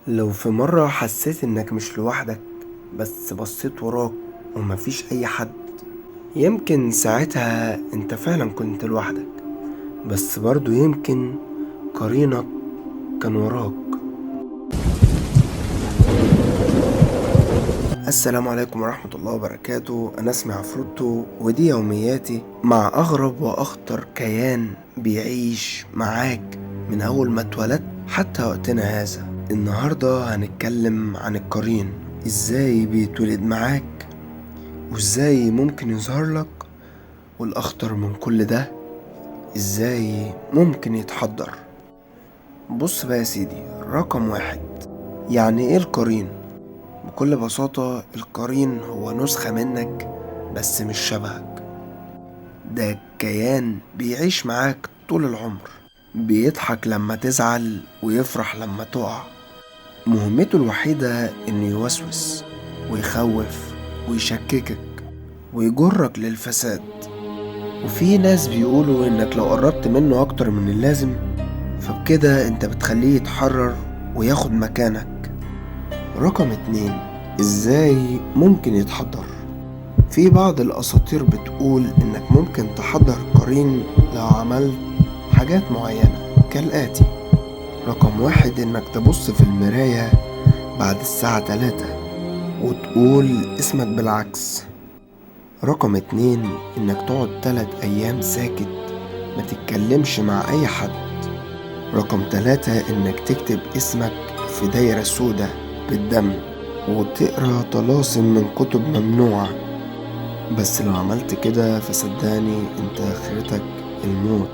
لو في مرة حسيت انك مش لوحدك، بس بصيت وراك ومفيش اي حد، يمكن ساعتها انت فعلا كنت لوحدك. بس برضو يمكن قرينك كان وراك. السلام عليكم ورحمة الله وبركاته. انا اسمي عفروتو، ودي يومياتي مع اغرب واخطر كيان بيعيش معاك من اول ما اتولدت حتى وقتنا هذا. النهاردة هنتكلم عن القرين، ازاي بيتولد معاك وازاي ممكن يظهر لك، والاخطر من كل ده ازاي ممكن يتحضر. بص بقى يا سيدي، رقم واحد، يعني ايه القرين؟ بكل بساطة القرين هو نسخة منك بس مش شبهك. ده كيان بيعيش معاك طول العمر، بيضحك لما تزعل ويفرح لما تقع. مهمته الوحيدة إنه يوسوس ويخوف ويشككك ويجرك للفساد. وفي ناس بيقولوا إنك لو قربت منه أكتر من اللازم فبكده أنت بتخليه يتحرر وياخد مكانك. رقم اتنين، إزاي ممكن يتحضر؟ في بعض الأساطير بتقول إنك ممكن تحضر القرين لو عملت حاجات معينة كالآتي: رقم واحد، إنك تبص في المراية بعد الساعة 3 وتقول اسمك بالعكس. رقم اتنين، إنك تقعد 3 أيام ساكت ما تتكلمش مع أي حد. رقم 3، إنك تكتب اسمك في دايرة سودة بالدم وتقرأ طلاسم من كتب ممنوعة. بس لو عملت كده فصدقني انت آخرتك الموت.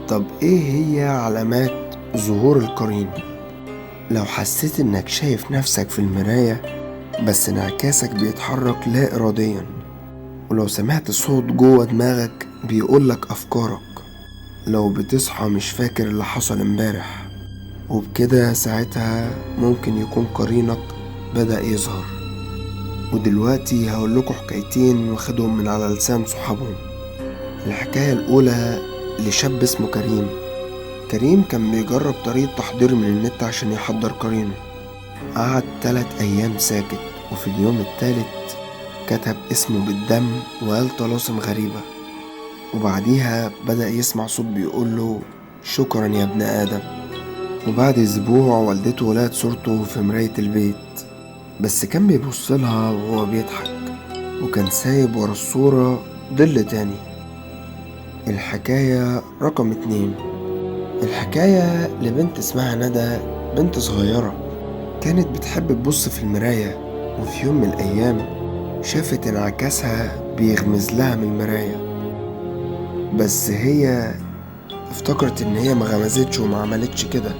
طب ايه هي علامات ظهور القرين؟ لو حسيت انك شايف نفسك في المراية بس انعكاسك بيتحرك لا إراديا، ولو سمعت صوت جوه دماغك بيقولك أفكارك، لو بتصحى مش فاكر اللي حصل امبارح، وبكده ساعتها ممكن يكون قرينك بدأ يظهر. ودلوقتي هقولكوا حكايتين واخدهم من على لسان صحابهم. الحكاية الأولى لشاب اسمه كريم. كريم كان بيجرب طريقة تحضير من النت عشان يحضر قرينه. قعد 3 أيام ساكت، وفي اليوم التالت كتب اسمه بالدم وقال طلاسم غريبة. وبعديها بدأ يسمع صوت بيقوله شكرا يا ابن آدم. وبعد أسبوع والدته لقت صورته في مراية البيت، بس كان بيبصلها وهو بيضحك، وكان سايب ورا الصورة ظل تاني. الحكاية رقم 2، الحكاية لبنت اسمها ندى، بنت صغيرة كانت بتحب تبص في المراية، وفي يوم من الأيام شافت انعكاسها بيغمز لها من المراية. بس هي افتكرت ان هي ما غمزتش وما عملتش كده،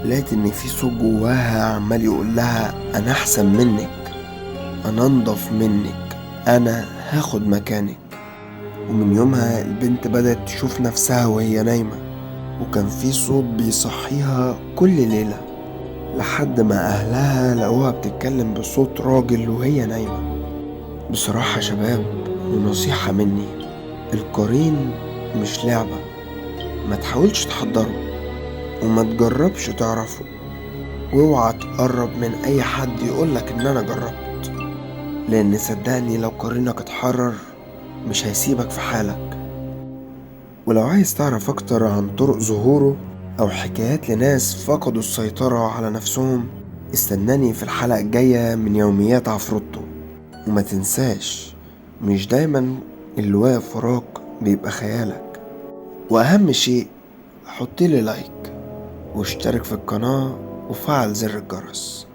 لقيت ان في صوت جواها عمال يقول لها انا احسن منك، انا انضف منك، انا هاخد مكانك. ومن يومها البنت بدأت تشوف نفسها وهي نايمة، وكان في صوت بيصحيها كل ليلة، لحد ما أهلها لقوها بتتكلم بصوت راجل وهي نايمة. بصراحة يا شباب، ونصيحة مني، القرين مش لعبة. ما تحاولش تحضره وما تجربش تعرفه، واوعى تقرب من أي حد يقولك إن أنا جربت، لأن صدقني لو قرينك اتحرر مش هيسيبك في حالك. ولو عايز تعرف أكتر عن طرق ظهوره أو حكايات لناس فقدوا السيطرة على نفسهم، استناني في الحلقة الجاية من يوميات عفروتو. وما تنساش، مش دايما اللي واقف وراك بيبقى خيالك. وأهم شيء، حطيلي لايك واشترك في القناة وفعل زر الجرس.